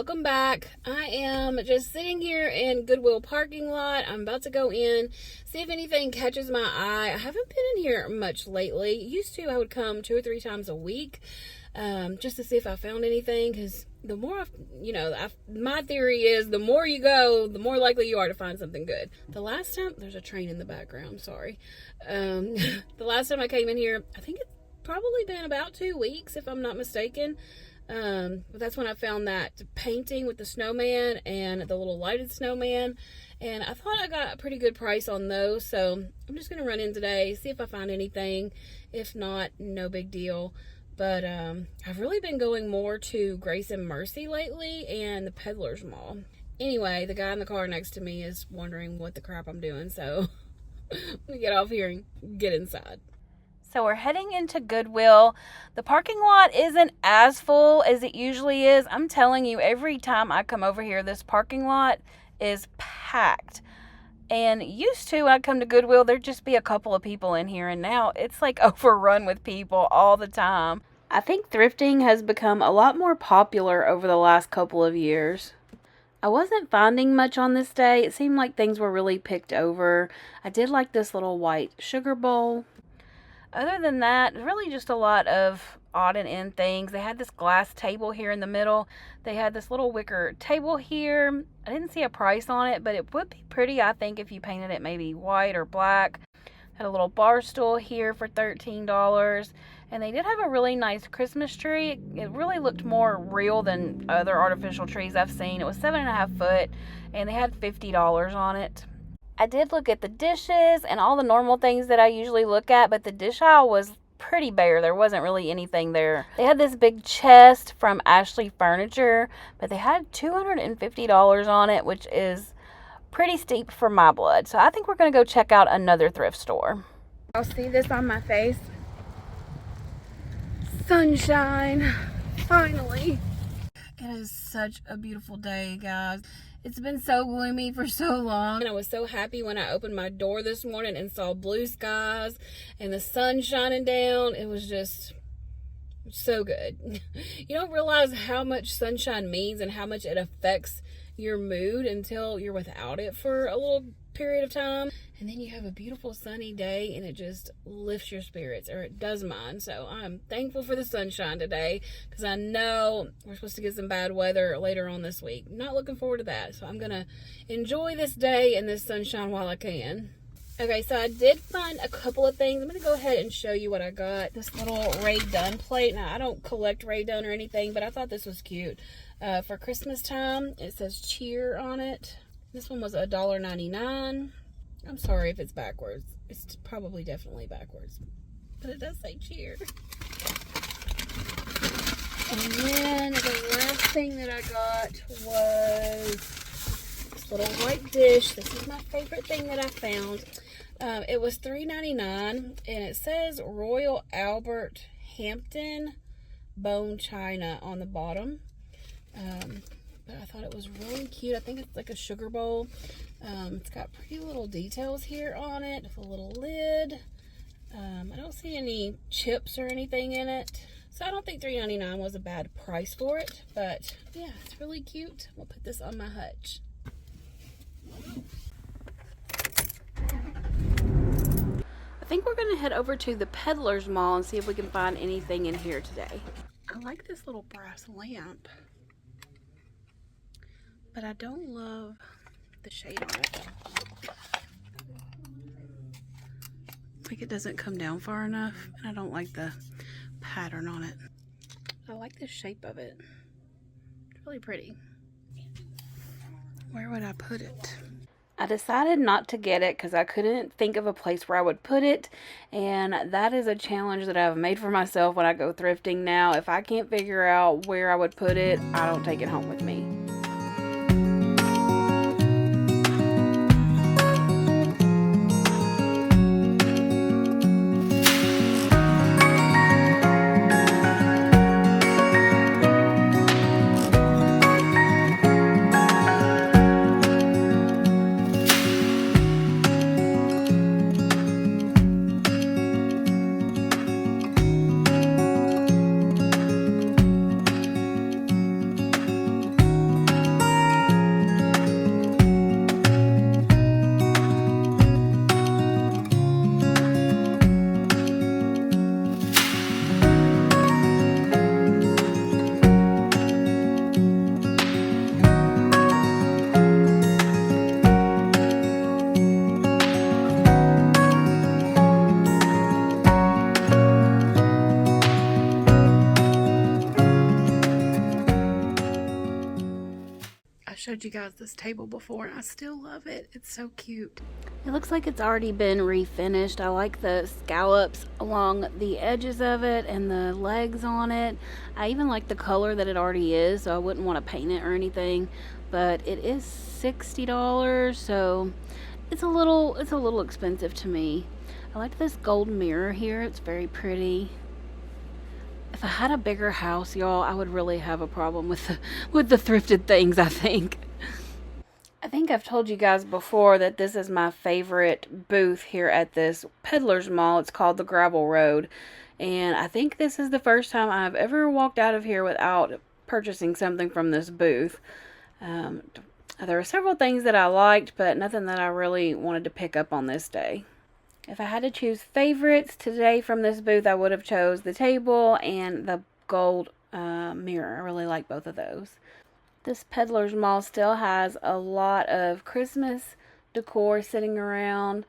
welcome back. I am just sitting here in Goodwill parking lot. I'm about to go in, see if anything catches my eye. I haven't been in here much lately. Used to, I would come 2 or 3 times a week just to see if I found anything, because the more my theory is the more you go, the more likely you are to find something good. The last time, there's a train in the background, sorry. The last time I came in here, I think it's probably been about 2 weeks, if I'm not mistaken. But that's when I found that painting with the snowman and the little lighted snowman, and I thought I got a pretty good price on those, so I'm just gonna run in today, see if I find anything. If not, no big deal. But I've really been going more to Grace and Mercy lately and the Peddler's Mall. Anyway, the guy in the car next to me is wondering what the crap I'm doing, so let me get off here and get inside. So we're heading into Goodwill. The parking lot isn't as full as it usually is. I'm telling you, every time I come over here, this parking lot is packed. And used to, when I come to Goodwill, there'd just be a couple of people in here. And now it's like overrun with people all the time. I think thrifting has become a lot more popular over the last couple of years. I wasn't finding much on this day. It seemed like things were really picked over. I did like this little white sugar bowl. Other than that, really just a lot of odd and end things. They had this glass table here in the middle. They had this little wicker table here. I didn't see a price on it, but it would be pretty, I think, if you painted it maybe white or black. Had a little bar stool here for $13. And they did have a really nice Christmas tree. It really looked more real than other artificial trees I've seen. It was 7.5 foot, and they had $50 on it. I did look at the dishes and all the normal things that I usually look at, but the dish aisle was pretty bare. There wasn't really anything there. They had this big chest from Ashley Furniture, but they had $250 on it, which is pretty steep for my blood. So I think we're going to go check out another thrift store. I'll see this on my face. Sunshine, finally. It is such a beautiful day, guys. It's been so gloomy for so long, and I was so happy when I opened my door this morning and saw blue skies and the sun shining down. It was just so good. You don't realize how much sunshine means and how much it affects your mood until you're without it for a little period of time, and then you have a beautiful sunny day and it just lifts your spirits, or it does mine. So I'm thankful for the sunshine today, because I know we're supposed to get some bad weather later on this week. Not looking forward to that, so I'm gonna enjoy this day and this sunshine while I can. Okay, so I did find a couple of things. I'm gonna go ahead and show you what I got. This little Ray Dunn plate. Now, I don't collect Ray Dunn or anything, but I thought this was cute. For Christmas time, it says cheer on it. This one was $1.99. I'm sorry if it's backwards. It's probably definitely backwards, but it does say cheer. And then the last thing that I got was this little white dish. This is my favorite thing that I found. It was $3.99, and it says Royal Albert Hampton bone china on the bottom. But I thought it was really cute. I think it's like a sugar bowl. It's got pretty little details here on it with a little lid. I don't see any chips or anything in it, so I don't think $3.99 was a bad price for it. But yeah, it's really cute. We'll put this on my hutch. I think we're gonna head over to the Peddler's Mall and see if we can find anything in here today. I like this little brass lamp, but I don't love the shade on it. Like, it doesn't come down far enough, and I don't like the pattern on it. I like the shape of it. It's really pretty. Where would I put it? I decided not to get it because I couldn't think of a place where I would put it, and that is a challenge that I've made for myself when I go thrifting now. If I can't figure out where I would put it, I don't take it home with me. guys this table before, and I still love it. It's so cute. It looks like it's already been refinished. I like the scallops along the edges of it and the legs on it. I even like the color that it already is, so I wouldn't want to paint it or anything. But it is $60, so it's a little expensive to me. I like this gold mirror here. It's very pretty. If I had a bigger house, y'all, I would really have a problem with the thrifted things, I think. I think I've told you guys before that this is my favorite booth here at this Peddler's Mall. It's called the Gravel Road. And I think this is the first time I've ever walked out of here without purchasing something from this booth. There were several things that I liked, but nothing that I really wanted to pick up on this day. If I had to choose favorites today from this booth, I would have chose the table and the gold mirror. I really like both of those. This Peddler's Mall still has a lot of Christmas decor sitting around.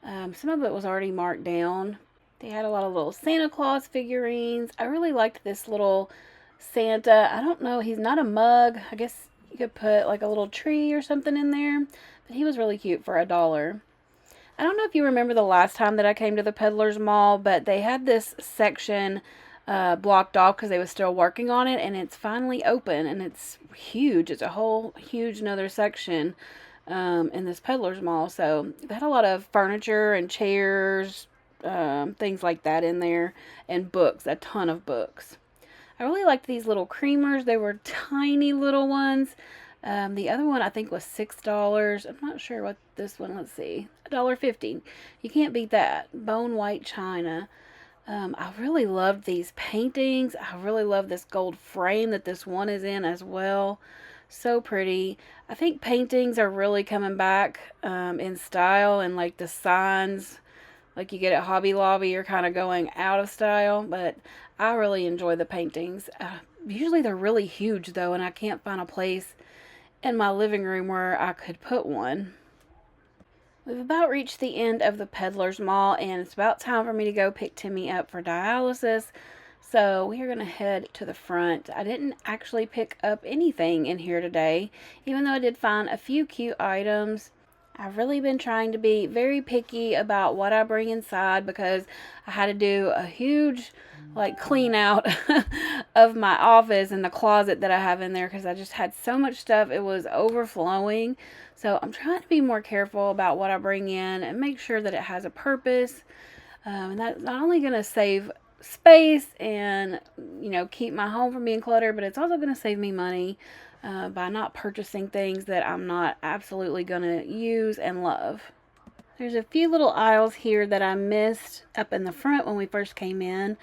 Some of it was already marked down. They had a lot of little Santa Claus figurines. I really liked this little Santa. I don't know, he's not a mug. I guess you could put like a little tree or something in there. But he was really cute for $1. I don't know if you remember the last time that I came to the Peddler's Mall, but they had this section blocked off because they were still working on it, and it's finally open, and it's huge. It's a whole huge another section in this Peddler's Mall. So they had a lot of furniture and chairs, things like that in there, and books, a ton of books. I really liked these little creamers. They were tiny little ones. The other one I think was $6. I'm not sure what this one, let's see, $1.50. You can't beat that. Bone white china. I really loved these paintings. I really love this gold frame that this one is in as well. So pretty. I think paintings are really coming back in style, and like the signs like you get at Hobby Lobby are kind of going out of style, but I really enjoy the paintings. Usually they're really huge though, and I can't find a place in my living room where I could put one. We've about reached the end of the Peddler's Mall, and it's about time for me to go pick Timmy up for dialysis. So we are going to head to the front. I didn't actually pick up anything in here today, even though I did find a few cute items. I've really been trying to be very picky about what I bring inside because I had to do a huge clean out of my office and the closet that I have in there because I just had so much stuff. It was overflowing. So I'm trying to be more careful about what I bring in and make sure that it has a purpose. And that's not only going to save space and, keep my home from being cluttered, but it's also going to save me money by not purchasing things that I'm not absolutely going to use and love. There's a few little aisles here that I missed up in the front when we first came in.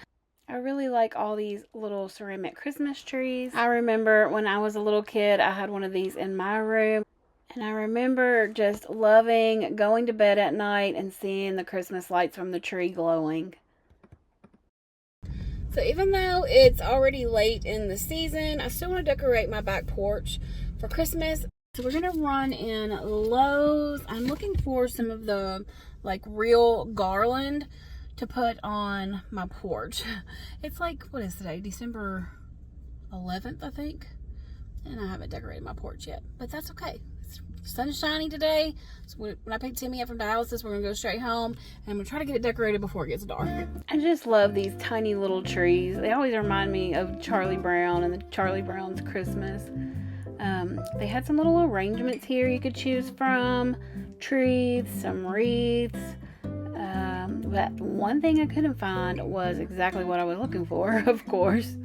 I really like all these little ceramic Christmas trees. I remember when I was a little kid, I had one of these in my room. And I remember just loving going to bed at night and seeing the Christmas lights from the tree glowing. So even though it's already late in the season, I still want to decorate my back porch for Christmas. So we're going to run in Lowe's. I'm looking for some of the real garland to put on my porch. It's what is today? December 11th, I think. And I haven't decorated my porch yet, but that's okay. The sun's shining today. So when I pick Timmy up from dialysis, we're going to go straight home. And I'm going to try to get it decorated before it gets dark. I just love these tiny little trees. They always remind me of Charlie Brown and the Charlie Brown's Christmas. They had some little arrangements here you could choose from. Trees, some wreaths. But one thing I couldn't find was exactly what I was looking for, of course.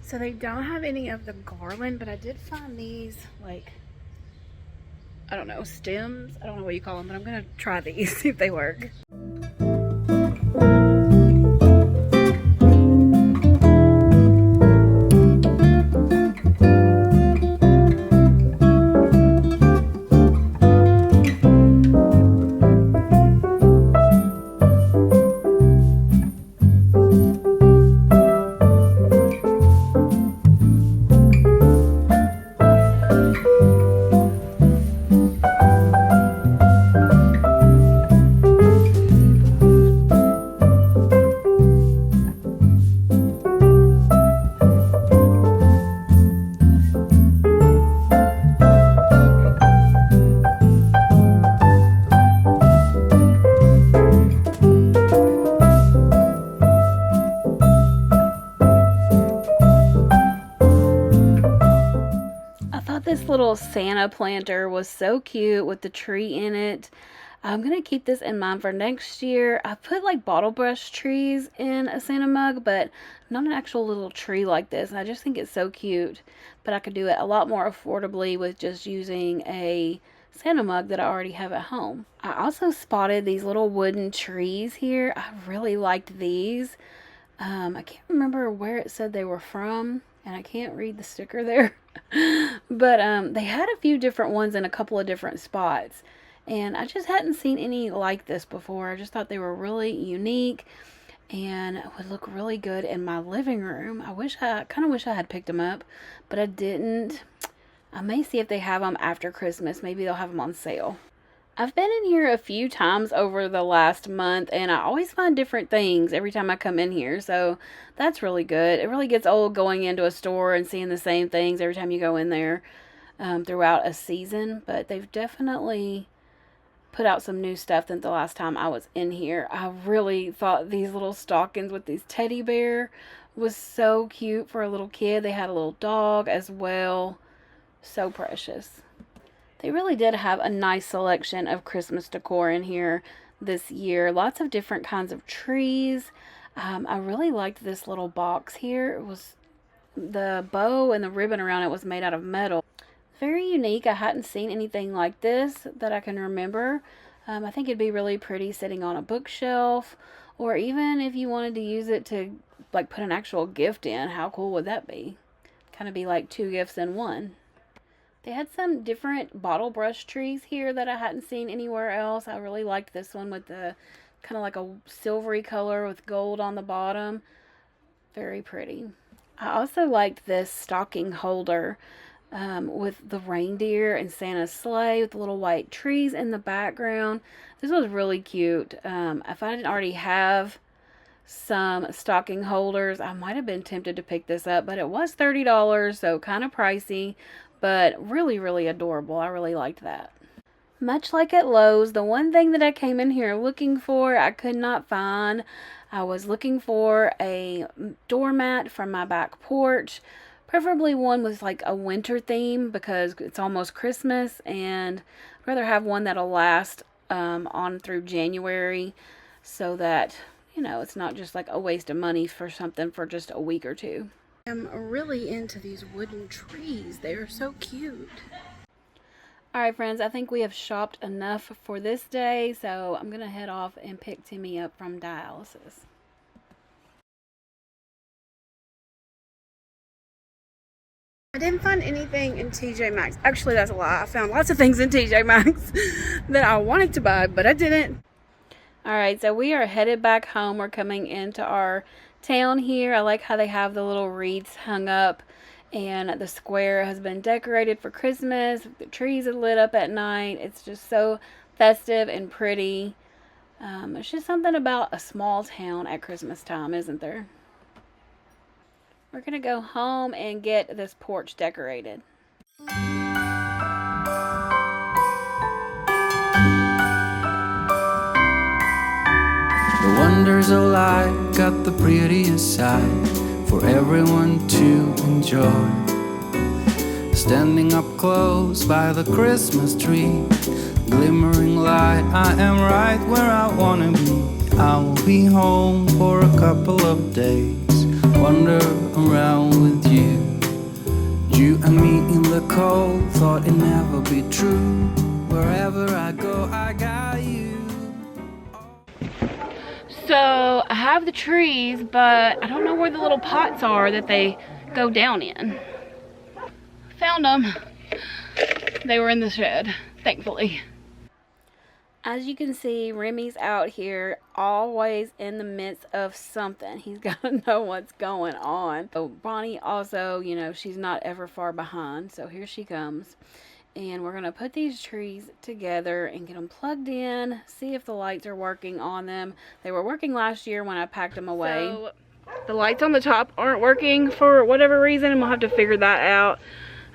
So they don't have any of the garland, but I did find these, I don't know, stems. I don't know what you call them, but I'm going to try these, see if they work. little Santa planter was so cute with the tree in it. I'm going to keep this in mind for next year. I put like bottle brush trees in a Santa mug, but not an actual little tree like this. And I just think it's so cute. But I could do it a lot more affordably with just using a Santa mug that I already have at home. I also spotted these little wooden trees here. I really liked these. I can't remember where it said they were from, and I can't read the sticker there. But they had a few different ones in a couple of different spots. And I just hadn't seen any like this before. I just thought they were really unique and would look really good in my living room. I kind of wish I had picked them up, but I didn't. I may see if they have them after Christmas. Maybe they'll have them on sale. I've been in here a few times over the last month, and I always find different things every time I come in here. So that's really good. It really gets old going into a store and seeing the same things every time you go in there throughout a season. But they've definitely put out some new stuff than the last time I was in here. I really thought these little stockings with these teddy bear was so cute for a little kid. They had a little dog as well. So precious. They really did have a nice selection of Christmas decor in here this year. Lots of different kinds of trees. I really liked this little box here. It was the bow and the ribbon around it was made out of metal. Very unique. I hadn't seen anything like this that I can remember. I think it'd be really pretty sitting on a bookshelf, or even if you wanted to use it to like put an actual gift in. How cool would that be? Kind of be like 2 gifts in one. They had some different bottle brush trees here that I hadn't seen anywhere else. I really liked this one with the kind of like a silvery color with gold on the bottom. Very pretty. I also liked this stocking holder with the reindeer and Santa's sleigh with the little white trees in the background. This was really cute. If I didn't already have some stocking holders, I might have been tempted to pick this up, but it was $30, so kind of pricey, but really, really adorable. I really liked that. Much like at Lowe's, the one thing that I came in here looking for, I could not find. I was looking for a doormat from my back porch. Preferably one with like a winter theme because it's almost Christmas, and I'd rather have one that'll last on through January so that, you know, it's not just like a waste of money for something for just a week or two. I'm really into these wooden trees. They are so cute. Alright friends, I think we have shopped enough for this day, so I'm going to head off and pick Timmy up from dialysis. I didn't find anything in TJ Maxx. Actually, that's a lie. I found lots of things in TJ Maxx that I wanted to buy, but I didn't. Alright, so we are headed back home. We're coming into our town here. I like how they have the little wreaths hung up, and the square has been decorated for Christmas. The trees are lit up at night. It's just so festive and pretty. It's just something about a small town at Christmas time, isn't there? We're going to go home and get this porch decorated. The wonders of life got the prettiest side for everyone to enjoy. Standing up close by the Christmas tree, glimmering light, I am right where I wanna be. I will be home for a couple of days, wander around with you. You and me in the cold, thought it'd never be true. Wherever I go, I got you. So I have the trees, but I don't know where the little pots are that they go down in. Found them. They were in the shed, thankfully. As you can see, Remy's out here always in the midst of something. He's got to know what's going on. So Bonnie also, you know, she's not ever far behind. So here she comes. And we're going to put these trees together and get them plugged in. See if the lights are working on them. They were working last year when I packed them away. So the lights on the top aren't working for whatever reason, and we'll have to figure that out.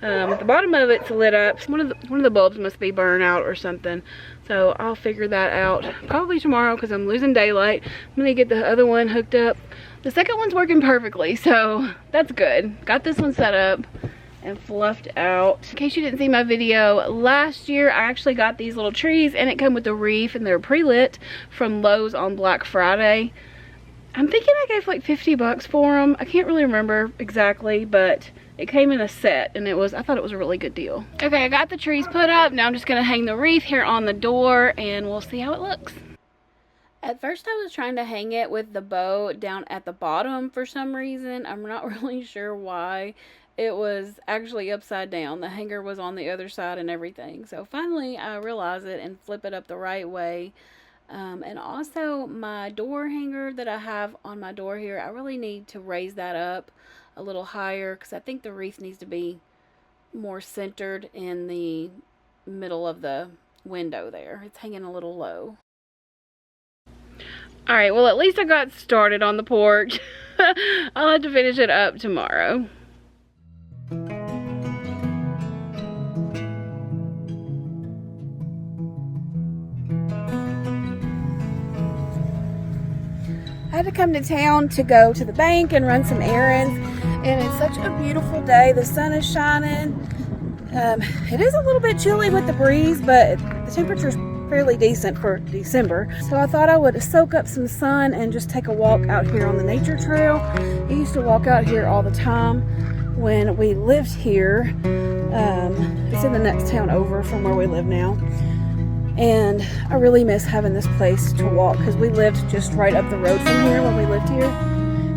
The bottom of it's lit up. One of the bulbs must be burned out or something. So I'll figure that out probably tomorrow because I'm losing daylight. I'm going to get the other one hooked up. The second one's working perfectly, so that's good. Got this one set up, and fluffed out. In case you didn't see my video, last year I actually got these little trees and it came with a wreath and they're pre-lit from Lowe's on Black Friday. I'm thinking I gave like 50 bucks for them. I can't really remember exactly, but it came in a set and I thought it was a really good deal. Okay, I got the trees put up. Now I'm just gonna hang the wreath here on the door and we'll see how it looks. At first I was trying to hang it with the bow down at the bottom for some reason. I'm not really sure why. It was actually upside down. The hanger was on the other side and everything. So finally I realized it and flip it up the right way. And also my door hanger that I have on my door here, I really need to raise that up a little higher because I think the wreath needs to be more centered in the middle of the window there. It's hanging a little low. Alright, well at least I got started on the porch. I'll have to finish it up tomorrow. I had to come to town to go to the bank and run some errands, and it's such a beautiful day. The sun is shining. It is a little bit chilly with the breeze, but the temperature is fairly decent for December. So I thought I would soak up some sun and just take a walk out here on the nature trail. I used to walk out here all the time when we lived here. It's in the next town over from where we live now. And I really miss having this place to walk because we lived just right up the road from here when we lived here.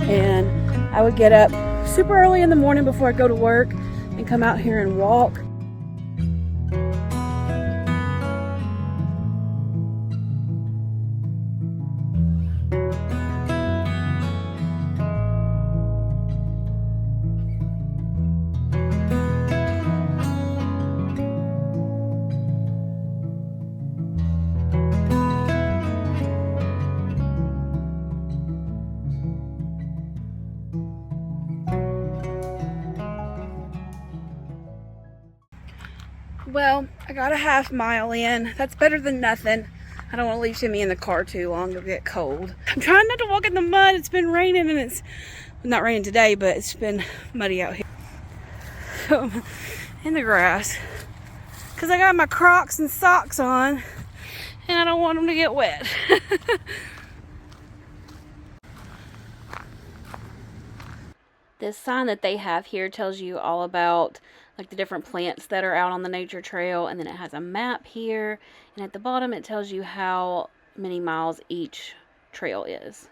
And I would get up super early in the morning before I go to work and come out here and walk. Well, I got a half mile in. That's better than nothing. I don't want to leave Timmy in the car too long. It'll get cold. I'm trying not to walk in the mud. It's been raining and it's not raining today, but it's been muddy out here. So, in the grass. Because I got my Crocs and socks on and I don't want them to get wet. This sign that they have here tells you all about like the different plants that are out on the nature trail, and then it has a map here, and at the bottom it tells you how many miles each trail is.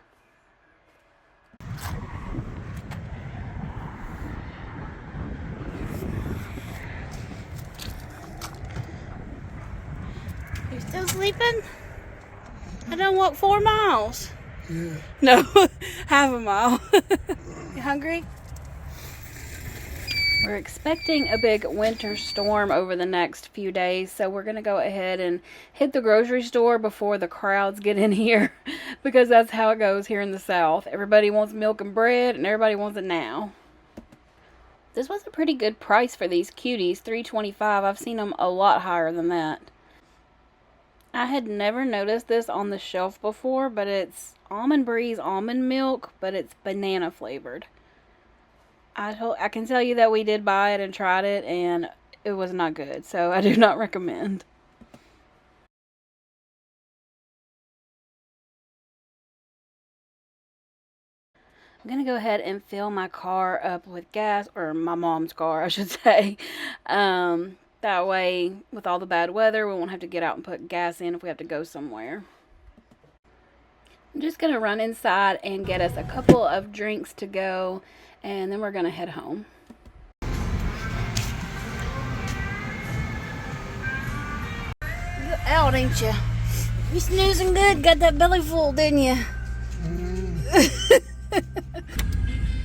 You still sleeping? I done walked 4 miles. Yeah. No, half a mile. You hungry? We're expecting a big winter storm over the next few days, so we're going to go ahead and hit the grocery store before the crowds get in here, because that's how it goes here in the South. Everybody wants milk and bread, and everybody wants it now. This was a pretty good price for these cuties, $3.25. I've seen them a lot higher than that. I had never noticed this on the shelf before, but it's Almond Breeze almond milk, but it's banana flavored. I can tell you that we did buy it and tried it, and it was not good, so I do not recommend. I'm going to go ahead and fill my car up with gas, or my mom's car, I should say. That way, with all the bad weather, we won't have to get out and put gas in if we have to go somewhere. I'm just going to run inside and get us a couple of drinks to go, and then we're going to head home. You're out, ain't you? You snoozing good? Got that belly full, didn't you?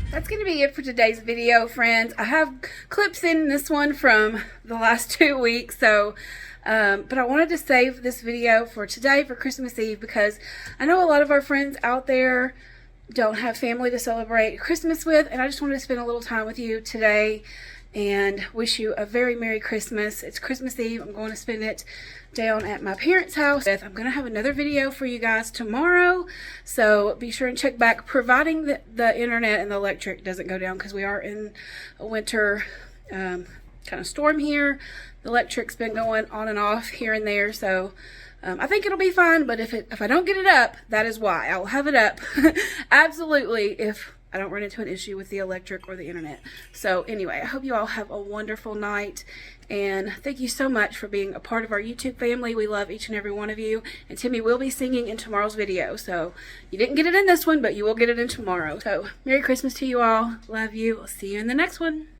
That's going to be it for today's video, friends. I have clips in this one from the last 2 weeks, so but I wanted to save this video for today, for Christmas Eve, because I know a lot of our friends out there don't have family to celebrate Christmas with, and I just wanted to spend a little time with you today and wish you a very Merry Christmas. It's Christmas Eve. I'm going to spend it down at my parents' house. I'm going to have another video for you guys tomorrow, so be sure and check back, providing that the internet and the electric doesn't go down, because we are in a winter kind of storm here. The electric's been going on and off here and there, so I think it'll be fine. But if I don't get it up, that is why. I will have it up absolutely if I don't run into an issue with the electric or the internet. So anyway, I hope you all have a wonderful night, and thank you so much for being a part of our YouTube family. We love each and every one of you, and Timmy will be singing in tomorrow's video. So you didn't get it in this one, but you will get it in tomorrow. So Merry Christmas to you all. Love you. I'll see you in the next one.